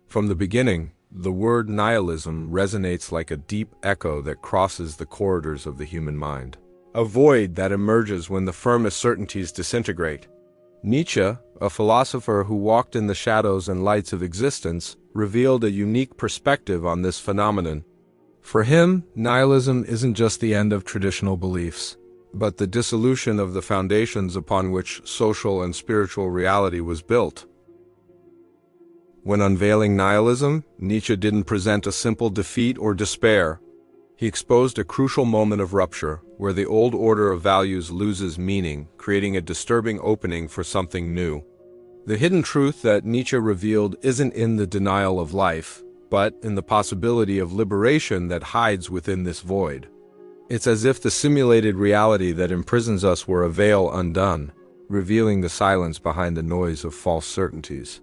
From the beginning, the word nihilism resonates like a deep echo that crosses the corridors of the human mind. A void that emerges when the firmest certainties disintegrate. Nietzsche, a philosopher who walked in the shadows and lights of existence, revealed a unique perspective on this phenomenon. For him, nihilism isn't just the end of traditional beliefs, but the dissolution of the foundations upon which social and spiritual reality was built. When unveiling nihilism, Nietzsche didn't present a simple defeat or despair. He exposed a crucial moment of rupture, where the old order of values loses meaning, creating a disturbing opening for something new. The hidden truth that Nietzsche revealed isn't in the denial of life, but in the possibility of liberation that hides within this void. It's as if the simulated reality that imprisons us were a veil undone, revealing the silence behind the noise of false certainties.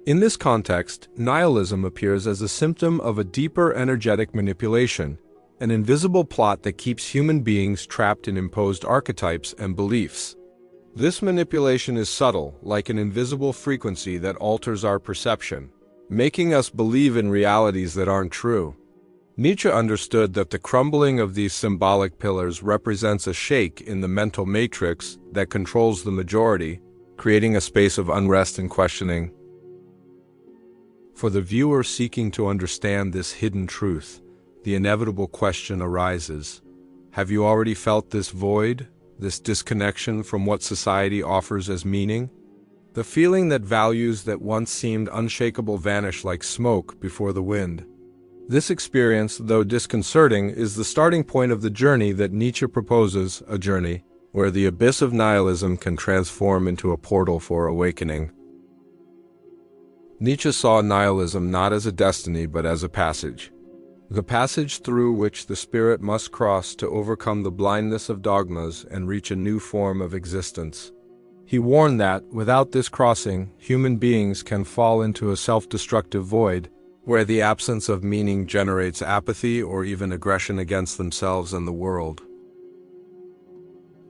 In this context, nihilism appears as a symptom of a deeper energetic manipulation, an invisible plot that keeps human beings trapped in imposed archetypes and beliefs. This manipulation is subtle, like an invisible frequency that alters our perception, making us believe in realities that aren't true. Nietzsche understood that the crumbling of these symbolic pillars represents a shake in the mental matrix that controls the majority, creating a space of unrest and questioning. For the viewer seeking to understand this hidden truth, the inevitable question arises: have you already felt this void, this disconnection from what society offers as meaning? The feeling that values that once seemed unshakable vanish like smoke before the wind. This experience, though disconcerting, is the starting point of the journey that Nietzsche proposes, a journey where the abyss of nihilism can transform into a portal for awakening. Nietzsche saw nihilism not as a destiny but as a passage. The passage through which the spirit must cross to overcome the blindness of dogmas and reach a new form of existence. He warned that, without this crossing, human beings can fall into a self-destructive void, where the absence of meaning generates apathy or even aggression against themselves and the world.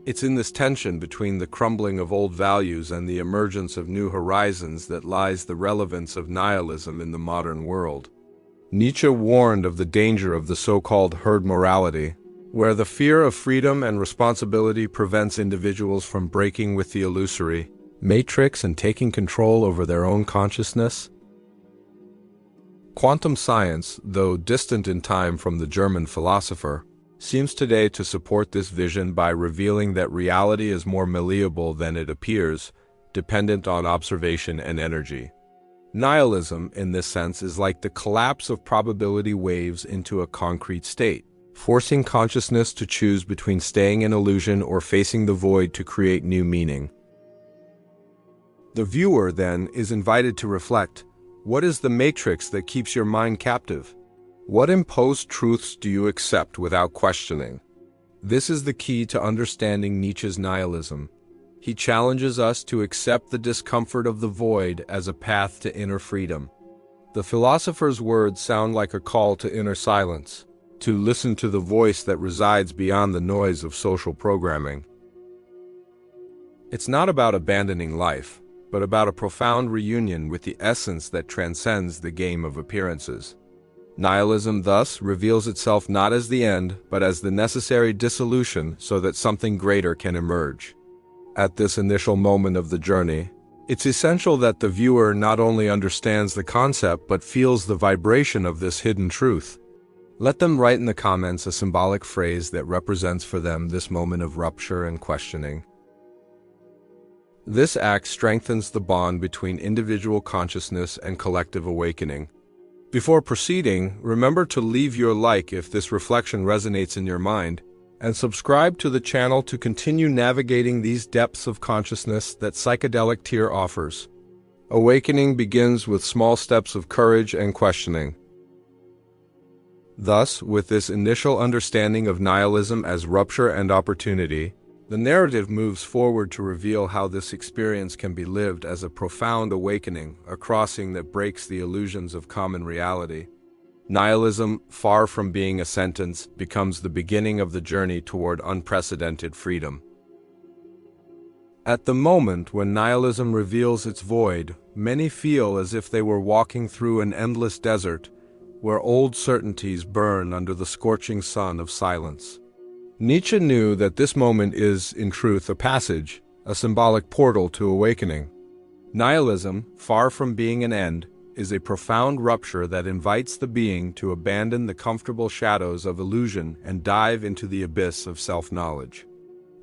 It's in this tension between the crumbling of old values and the emergence of new horizons that lies the relevance of nihilism in the modern world. Nietzsche warned of the danger of the so-called herd morality, where the fear of freedom and responsibility prevents individuals from breaking with the illusory matrix and taking control over their own consciousness. Quantum science, though distant in time from the German philosopher, seems today to support this vision by revealing that reality is more malleable than it appears, dependent on observation and energy. Nihilism, in this sense, is like the collapse of probability waves into a concrete state, forcing consciousness to choose between staying in illusion or facing the void to create new meaning. The viewer, then, is invited to reflect: what is the matrix that keeps your mind captive? What imposed truths do you accept without questioning? This is the key to understanding Nietzsche's nihilism. He challenges us to accept the discomfort of the void as a path to inner freedom. The philosopher's words sound like a call to inner silence, to listen to the voice that resides beyond the noise of social programming. It's not about abandoning life, but about a profound reunion with the essence that transcends the game of appearances. Nihilism, thus, reveals itself not as the end, but as the necessary dissolution so that something greater can emerge. At this initial moment of the journey, it's essential that the viewer not only understands the concept but feels the vibration of this hidden truth. Let them write in the comments a symbolic phrase that represents for them this moment of rupture and questioning. This act strengthens the bond between individual consciousness and collective awakening. Before proceeding, remember to leave your like if this reflection resonates in your mind, and subscribe to the channel to continue navigating these depths of consciousness that Psychedelic Tear offers. Awakening begins with small steps of courage and questioning. Thus, with this initial understanding of nihilism as rupture and opportunity, the narrative moves forward to reveal how this experience can be lived as a profound awakening, a crossing that breaks the illusions of common reality. Nihilism, far from being a sentence, becomes the beginning of the journey toward unprecedented freedom. At the moment when nihilism reveals its void, many feel as if they were walking through an endless desert where old certainties burn under the scorching sun of silence. Nietzsche knew that this moment is, in truth, a passage, a symbolic portal to awakening. Nihilism, far from being an end, is a profound rupture that invites the being to abandon the comfortable shadows of illusion and dive into the abyss of self-knowledge.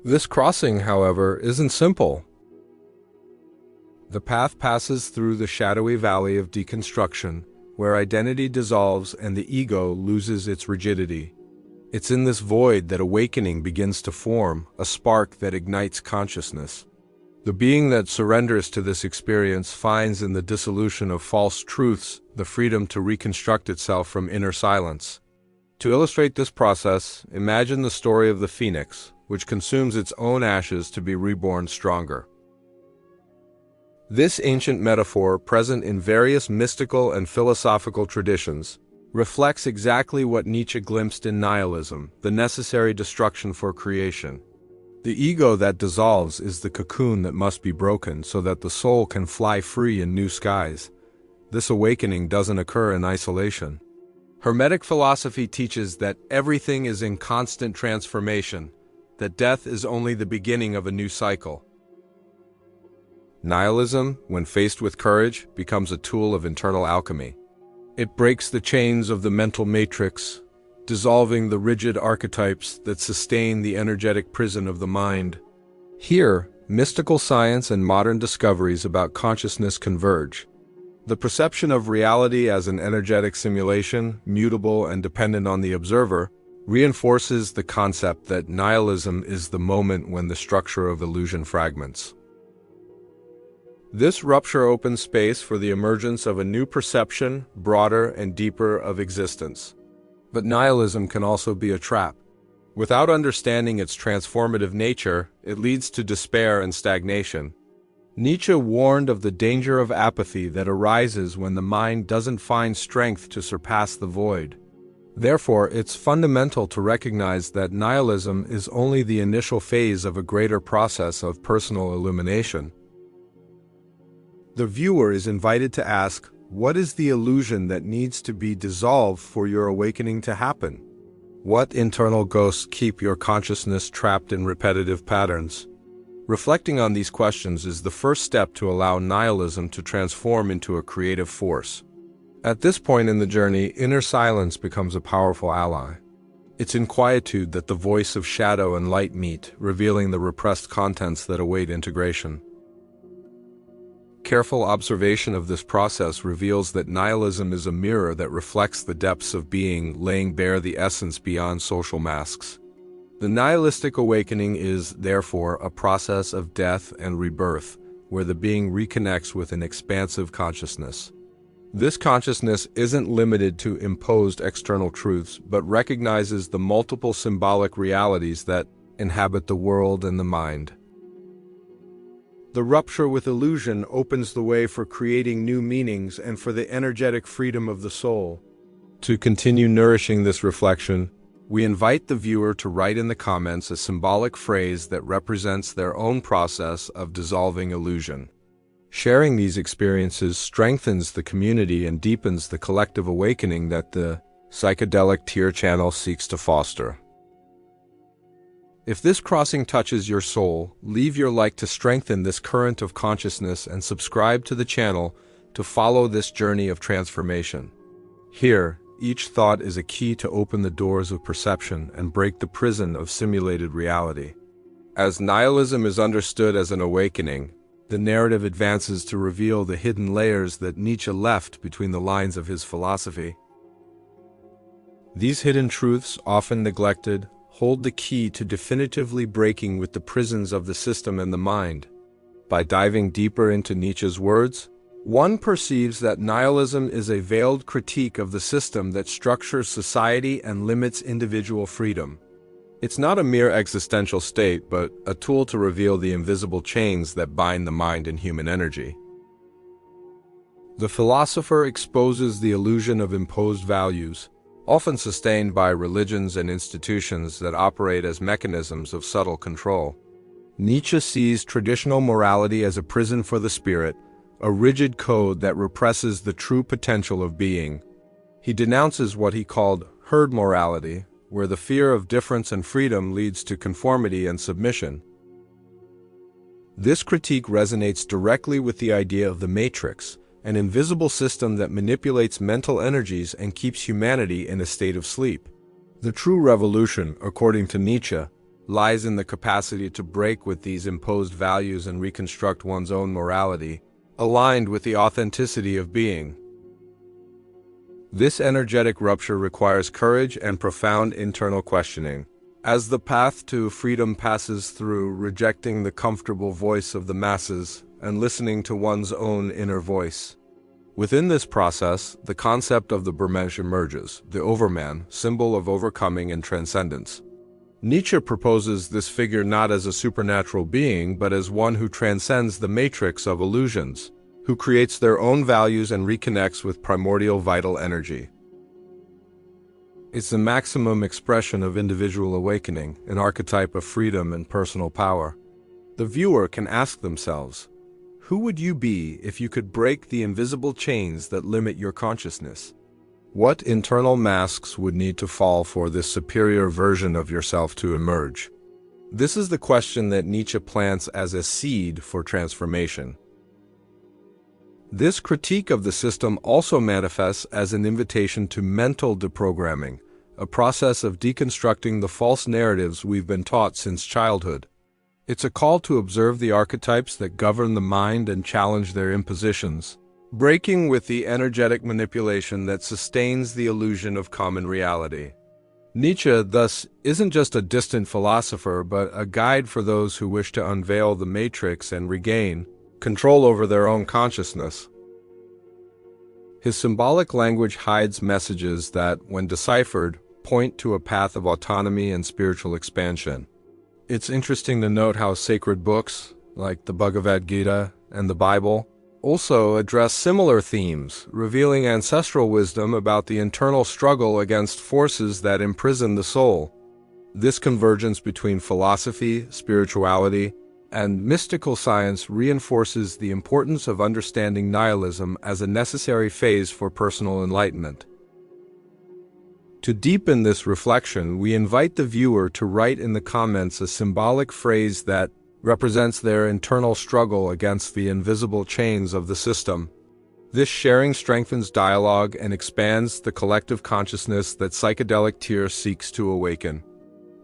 This crossing, however, isn't simple. The path passes through the shadowy valley of deconstruction, where identity dissolves and the ego loses its rigidity. It's in this void that awakening begins to form, a spark that ignites consciousness. The being that surrenders to this experience finds in the dissolution of false truths the freedom to reconstruct itself from inner silence. To illustrate this process, imagine the story of the phoenix, which consumes its own ashes to be reborn stronger. This ancient metaphor, present in various mystical and philosophical traditions, reflects exactly what Nietzsche glimpsed in nihilism, the necessary destruction for creation. The ego that dissolves is the cocoon that must be broken so that the soul can fly free in new skies. This awakening doesn't occur in isolation. Hermetic philosophy teaches that everything is in constant transformation, that death is only the beginning of a new cycle. Nihilism, when faced with courage, becomes a tool of internal alchemy. It breaks the chains of the mental matrix, dissolving the rigid archetypes that sustain the energetic prison of the mind. Here, mystical science and modern discoveries about consciousness converge. The perception of reality as an energetic simulation, mutable and dependent on the observer, reinforces the concept that nihilism is the moment when the structure of illusion fragments. This rupture opens space for the emergence of a new perception, broader and deeper, of existence. But nihilism can also be a trap. Without understanding its transformative nature, it leads to despair and stagnation. Nietzsche warned of the danger of apathy that arises when the mind doesn't find strength to surpass the void. Therefore, it's fundamental to recognize that nihilism is only the initial phase of a greater process of personal illumination. The viewer is invited to ask, what is the illusion that needs to be dissolved for your awakening to happen? What internal ghosts keep your consciousness trapped in repetitive patterns? Reflecting on these questions is the first step to allow nihilism to transform into a creative force. At this point in the journey, inner silence becomes a powerful ally. It's in quietude that the voice of shadow and light meet, revealing the repressed contents that await integration. Careful observation of this process reveals that nihilism is a mirror that reflects the depths of being, laying bare the essence beyond social masks. The nihilistic awakening is, therefore, a process of death and rebirth, where the being reconnects with an expansive consciousness. This consciousness isn't limited to imposed external truths, but recognizes the multiple symbolic realities that inhabit the world and the mind. The rupture with illusion opens the way for creating new meanings and for the energetic freedom of the soul. To continue nourishing this reflection, we invite the viewer to write in the comments a symbolic phrase that represents their own process of dissolving illusion. Sharing these experiences strengthens the community and deepens the collective awakening that the Psychedelic Tear channel seeks to foster. If this crossing touches your soul, leave your like to strengthen this current of consciousness and subscribe to the channel to follow this journey of transformation. Here, each thought is a key to open the doors of perception and break the prison of simulated reality. As nihilism is understood as an awakening, the narrative advances to reveal the hidden layers that Nietzsche left between the lines of his philosophy. These hidden truths, often neglected, hold the key to definitively breaking with the prisons of the system and the mind. By diving deeper into Nietzsche's words, one perceives that nihilism is a veiled critique of the system that structures society and limits individual freedom. It's not a mere existential state, but a tool to reveal the invisible chains that bind the mind and human energy. The philosopher exposes the illusion of imposed values, often sustained by religions and institutions that operate as mechanisms of subtle control. Nietzsche sees traditional morality as a prison for the spirit, a rigid code that represses the true potential of being. He denounces what he called herd morality, where the fear of difference and freedom leads to conformity and submission. This critique resonates directly with the idea of the matrix, an invisible system that manipulates mental energies and keeps humanity in a state of sleep. The true revolution, according to Nietzsche, lies in the capacity to break with these imposed values and reconstruct one's own morality, aligned with the authenticity of being. This energetic rupture requires courage and profound internal questioning. As the path to freedom passes through rejecting the comfortable voice of the masses and listening to one's own inner voice. Within this process, the concept of the Bermensch emerges, the overman, symbol of overcoming and transcendence. Nietzsche proposes this figure not as a supernatural being, but as one who transcends the matrix of illusions, who creates their own values and reconnects with primordial vital energy. It's the maximum expression of individual awakening, an archetype of freedom and personal power. The viewer can ask themselves, who would you be if you could break the invisible chains that limit your consciousness? What internal masks would need to fall for this superior version of yourself to emerge? This is the question that Nietzsche plants as a seed for transformation. This critique of the system also manifests as an invitation to mental deprogramming, a process of deconstructing the false narratives we've been taught since childhood. It's a call to observe the archetypes that govern the mind and challenge their impositions, breaking with the energetic manipulation that sustains the illusion of common reality. Nietzsche, thus, isn't just a distant philosopher, but a guide for those who wish to unveil the matrix and regain control over their own consciousness. His symbolic language hides messages that, when deciphered, point to a path of autonomy and spiritual expansion. It's interesting to note how sacred books, like the Bhagavad Gita and the Bible, also address similar themes, revealing ancestral wisdom about the internal struggle against forces that imprison the soul. This convergence between philosophy, spirituality, and mystical science reinforces the importance of understanding nihilism as a necessary phase for personal enlightenment. To deepen this reflection, we invite the viewer to write in the comments a symbolic phrase that represents their internal struggle against the invisible chains of the system. This sharing strengthens dialogue and expands the collective consciousness that Psychedelic Tear seeks to awaken.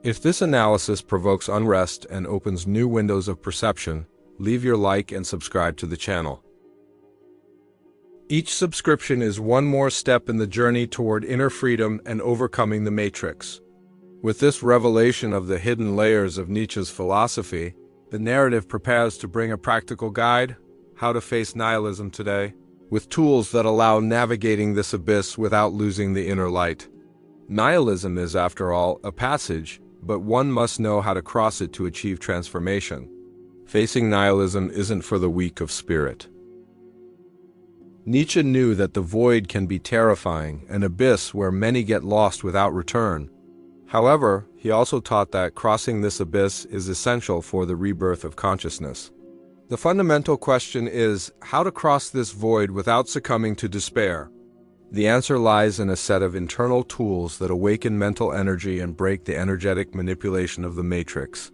If this analysis provokes unrest and opens new windows of perception, leave your like and subscribe to the channel. Each subscription is one more step in the journey toward inner freedom and overcoming the matrix. With this revelation of the hidden layers of Nietzsche's philosophy, the narrative prepares to bring a practical guide, how to face nihilism today, with tools that allow navigating this abyss without losing the inner light. Nihilism is, after all, a passage, but one must know how to cross it to achieve transformation. Facing nihilism isn't for the weak of spirit. Nietzsche knew that the void can be terrifying, an abyss where many get lost without return. However, he also taught that crossing this abyss is essential for the rebirth of consciousness. The fundamental question is how to cross this void without succumbing to despair. The answer lies in a set of internal tools that awaken mental energy and break the energetic manipulation of the matrix.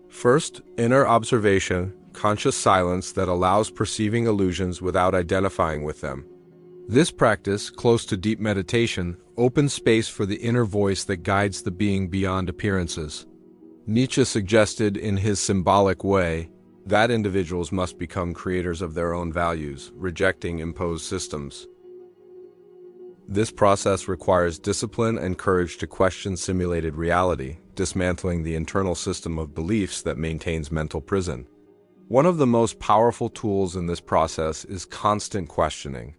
First, inner observation, conscious silence that allows perceiving illusions without identifying with them. This practice, close to deep meditation, opens space for the inner voice that guides the being beyond appearances. Nietzsche suggested in his symbolic way that individuals must become creators of their own values, rejecting imposed systems. This process requires discipline and courage to question simulated reality, dismantling the internal system of beliefs that maintains mental prison. One of the most powerful tools in this process is constant questioning,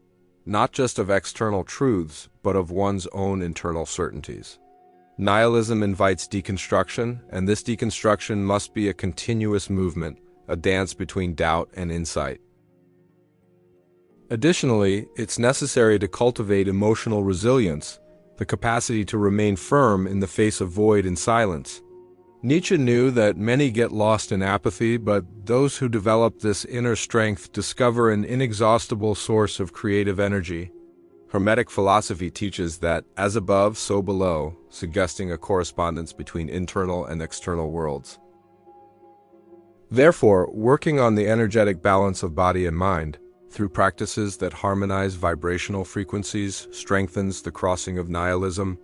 not just of external truths, but of one's own internal certainties. Nihilism invites deconstruction, and this deconstruction must be a continuous movement, a dance between doubt and insight. Additionally, it's necessary to cultivate emotional resilience, the capacity to remain firm in the face of void and silence. Nietzsche knew that many get lost in apathy, but those who develop this inner strength discover an inexhaustible source of creative energy. Hermetic philosophy teaches that as above, so below, suggesting a correspondence between internal and external worlds. Therefore, working on the energetic balance of body and mind, through practices that harmonize vibrational frequencies, strengthens the crossing of nihilism.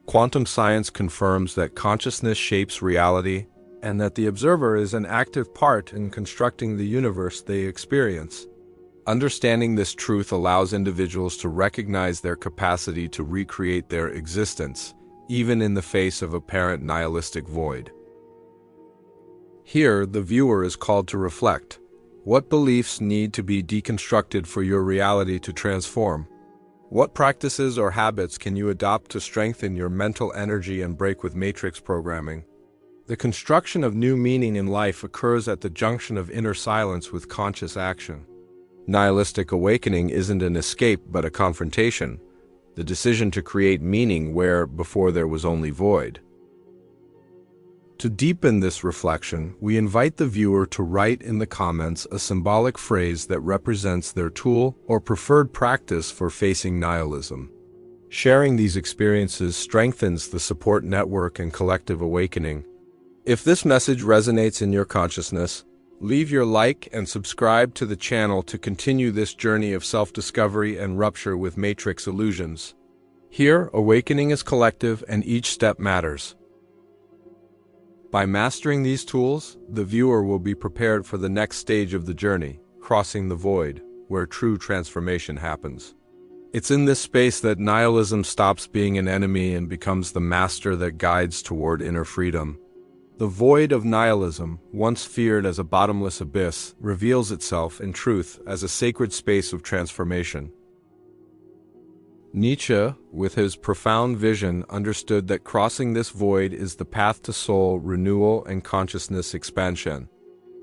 Quantum science confirms that consciousness shapes reality and that the observer is an active part in constructing the universe they experience. Understanding this truth allows individuals to recognize their capacity to recreate their existence, even in the face of apparent nihilistic void. Here, the viewer is called to reflect. What beliefs need to be deconstructed for your reality to transform? What practices or habits can you adopt to strengthen your mental energy and break with matrix programming? The construction of new meaning in life occurs at the junction of inner silence with conscious action. Nihilistic awakening isn't an escape but a confrontation, the decision to create meaning where before there was only void. To deepen this reflection, we invite the viewer to write in the comments a symbolic phrase that represents their tool or preferred practice for facing nihilism. Sharing these experiences strengthens the support network and collective awakening. If this message resonates in your consciousness, leave your like and subscribe to the channel to continue this journey of self-discovery and rupture with matrix illusions. Here, awakening is collective and each step matters. By mastering these tools, the viewer will be prepared for the next stage of the journey, crossing the void, where true transformation happens. It's in this space that nihilism stops being an enemy and becomes the master that guides toward inner freedom. The void of nihilism, once feared as a bottomless abyss, reveals itself in truth as a sacred space of transformation. Nietzsche, with his profound vision, understood that crossing this void is the path to soul renewal and consciousness expansion.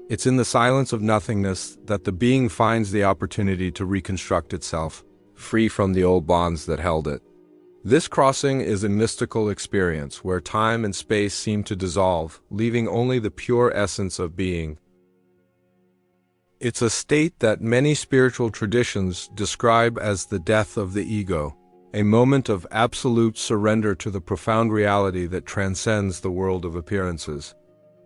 It's in the silence of nothingness that the being finds the opportunity to reconstruct itself, free from the old bonds that held it. This crossing is a mystical experience where time and space seem to dissolve, leaving only the pure essence of being. It's a state that many spiritual traditions describe as the death of the ego, a moment of absolute surrender to the profound reality that transcends the world of appearances.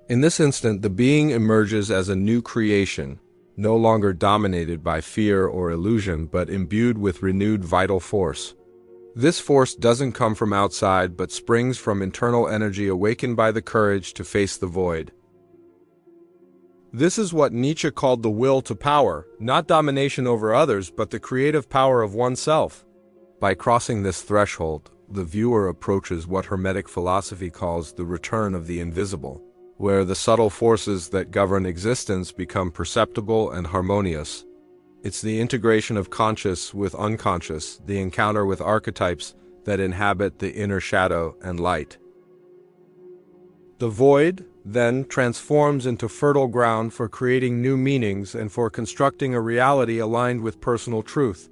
In this instant, the being emerges as a new creation, no longer dominated by fear or illusion, but imbued with renewed vital force. This force doesn't come from outside, but springs from internal energy awakened by the courage to face the void. This is what Nietzsche called the will to power, not domination over others, but the creative power of oneself. By crossing this threshold, the viewer approaches what Hermetic philosophy calls the return of the invisible, where the subtle forces that govern existence become perceptible and harmonious. It's the integration of conscious with unconscious, the encounter with archetypes that inhabit the inner shadow and light. The void, then, transforms into fertile ground for creating new meanings and for constructing a reality aligned with personal truth.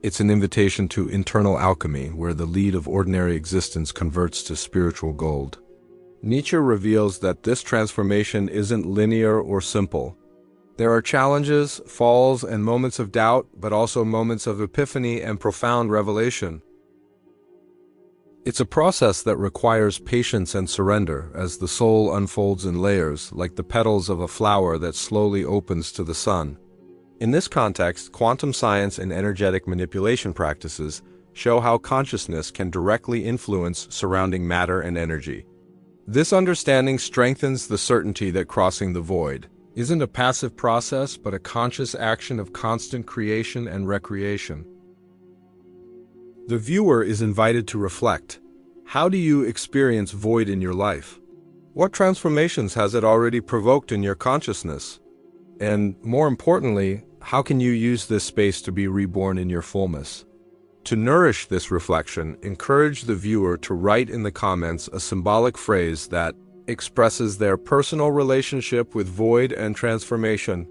It's an invitation to internal alchemy, where the lead of ordinary existence converts to spiritual gold. Nietzsche reveals that this transformation isn't linear or simple. There are challenges, falls, and moments of doubt, but also moments of epiphany and profound revelation. It's a process that requires patience and surrender as the soul unfolds in layers, like the petals of a flower that slowly opens to the sun. In this context, quantum science and energetic manipulation practices show how consciousness can directly influence surrounding matter and energy. This understanding strengthens the certainty that crossing the void isn't a passive process, but a conscious action of constant creation and recreation. The viewer is invited to reflect. How do you experience void in your life? What transformations has it already provoked in your consciousness? And more importantly, how can you use this space to be reborn in your fullness? To nourish this reflection, encourage the viewer to write in the comments a symbolic phrase that expresses their personal relationship with void and transformation.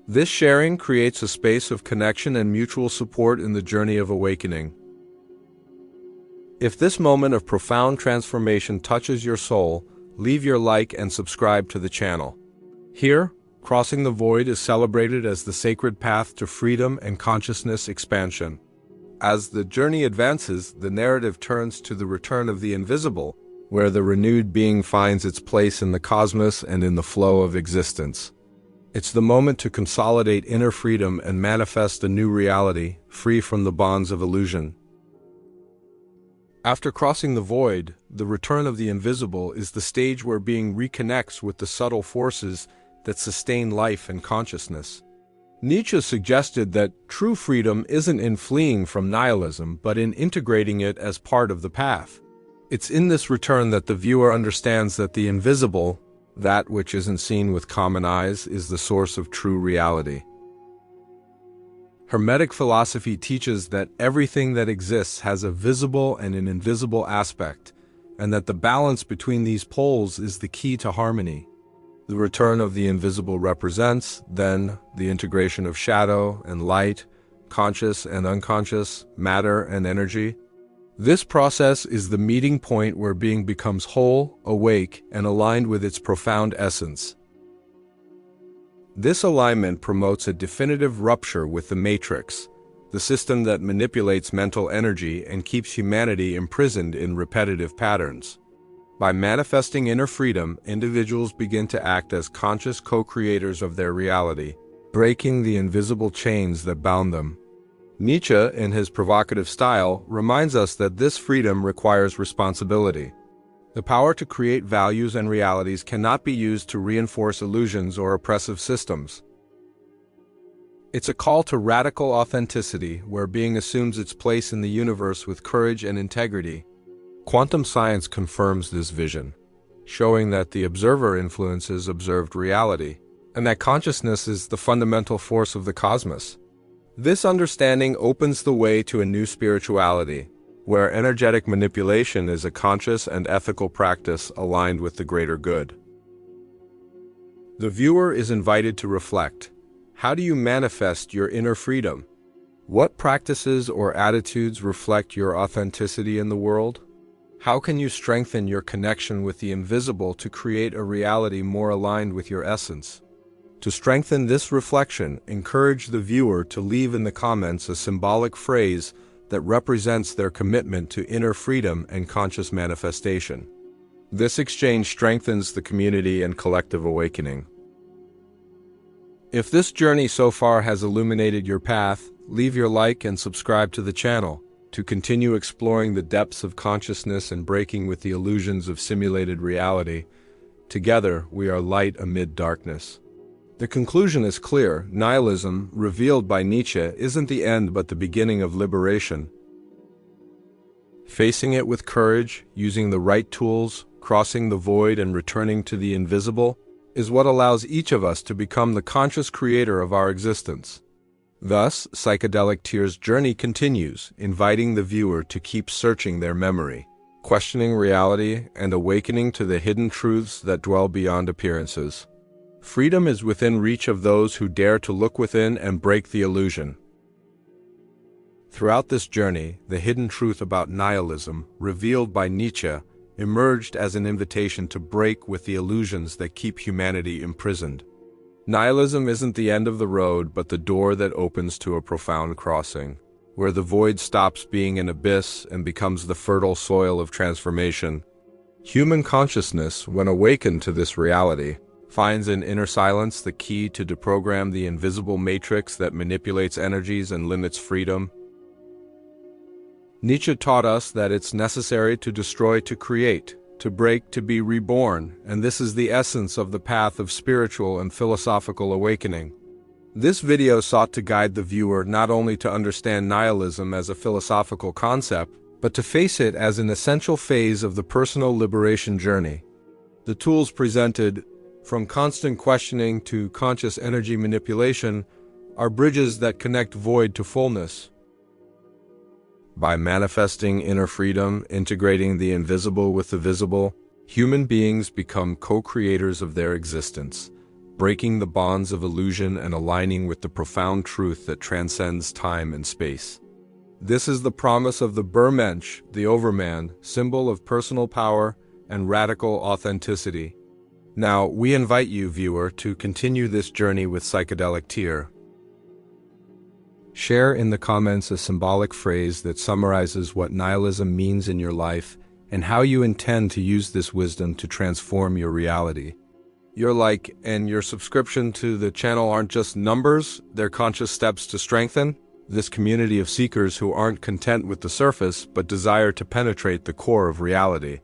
This sharing creates a space of connection and mutual support in the journey of awakening. If this moment of profound transformation touches your soul, leave your like and subscribe to the channel. Here, crossing the void is celebrated as the sacred path to freedom and consciousness expansion. As the journey advances, the narrative turns to the return of the invisible, where the renewed being finds its place in the cosmos and in the flow of existence. It's the moment to consolidate inner freedom and manifest a new reality, free from the bonds of illusion. After crossing the void, the return of the invisible is the stage where being reconnects with the subtle forces that sustain life and consciousness. Nietzsche suggested that true freedom isn't in fleeing from nihilism, but in integrating it as part of the path. It's in this return that the viewer understands that the invisible, that which isn't seen with common eyes, is the source of true reality. Hermetic philosophy teaches that everything that exists has a visible and an invisible aspect, and that the balance between these poles is the key to harmony. The return of the invisible represents, then, the integration of shadow and light, conscious and unconscious, matter and energy. This process is the meeting point where being becomes whole, awake, and aligned with its profound essence. This alignment promotes a definitive rupture with the matrix, the system that manipulates mental energy and keeps humanity imprisoned in repetitive patterns. By manifesting inner freedom, individuals begin to act as conscious co-creators of their reality, breaking the invisible chains that bound them. Nietzsche, in his provocative style, reminds us that this freedom requires responsibility. The power to create values and realities cannot be used to reinforce illusions or oppressive systems. It's a call to radical authenticity, where being assumes its place in the universe with courage and integrity. Quantum science confirms this vision, showing that the observer influences observed reality, and that consciousness is the fundamental force of the cosmos. This understanding opens the way to a new spirituality, where energetic manipulation is a conscious and ethical practice aligned with the greater good. The viewer is invited to reflect. How do you manifest your inner freedom? What practices or attitudes reflect your authenticity in the world? How can you strengthen your connection with the invisible to create a reality more aligned with your essence? To strengthen this reflection, encourage the viewer to leave in the comments a symbolic phrase that represents their commitment to inner freedom and conscious manifestation. This exchange strengthens the community and collective awakening. If this journey so far has illuminated your path, leave your like and subscribe to the channel to continue exploring the depths of consciousness and breaking with the illusions of simulated reality. Together, we are light amid darkness. The conclusion is clear. Nihilism, revealed by Nietzsche, isn't the end but the beginning of liberation. Facing it with courage, using the right tools, crossing the void and returning to the invisible, is what allows each of us to become the conscious creator of our existence. Thus, Psychedelic Tear's journey continues, inviting the viewer to keep searching their memory, questioning reality, and awakening to the hidden truths that dwell beyond appearances. Freedom is within reach of those who dare to look within and break the illusion. Throughout this journey, the hidden truth about nihilism, revealed by Nietzsche, emerged as an invitation to break with the illusions that keep humanity imprisoned. Nihilism isn't the end of the road, but the door that opens to a profound crossing, where the void stops being an abyss and becomes the fertile soil of transformation. Human consciousness, when awakened to this reality, finds in inner silence the key to deprogram the invisible matrix that manipulates energies and limits freedom. Nietzsche taught us that it's necessary to destroy to create, to break to be reborn, and this is the essence of the path of spiritual and philosophical awakening. This video sought to guide the viewer not only to understand nihilism as a philosophical concept, but to face it as an essential phase of the personal liberation journey. The tools presented, from constant questioning to conscious energy manipulation, are bridges that connect void to fullness. By manifesting inner freedom, integrating the invisible with the visible, human beings become co-creators of their existence, breaking the bonds of illusion and aligning with the profound truth that transcends time and space. This is the promise of the Übermensch, the overman, symbol of personal power and radical authenticity. Now, we invite you, viewer, to continue this journey with Psychedelic Tear. Share in the comments a symbolic phrase that summarizes what nihilism means in your life and how you intend to use this wisdom to transform your reality. Your like and your subscription to the channel aren't just numbers, they're conscious steps to strengthen this community of seekers who aren't content with the surface but desire to penetrate the core of reality.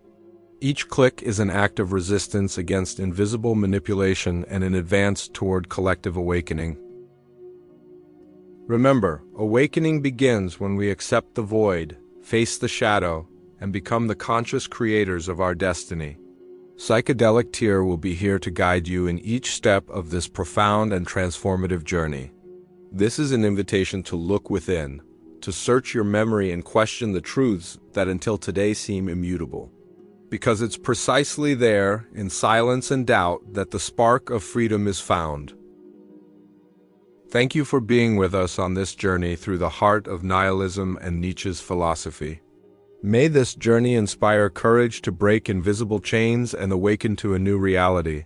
Each click is an act of resistance against invisible manipulation and an advance toward collective awakening. Remember, awakening begins when we accept the void, face the shadow, and become the conscious creators of our destiny. Psychedelic Tear will be here to guide you in each step of this profound and transformative journey. This is an invitation to look within, to search your memory and question the truths that until today seem immutable. Because it's precisely there, in silence and doubt, that the spark of freedom is found. Thank you for being with us on this journey through the heart of nihilism and Nietzsche's philosophy. May this journey inspire courage to break invisible chains and awaken to a new reality.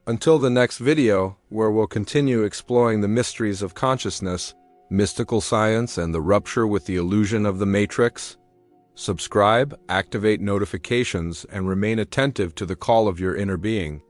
Until the next video, where we'll continue exploring the mysteries of consciousness, mystical science, and the rupture with the illusion of the matrix, subscribe, activate notifications, and remain attentive to the call of your inner being.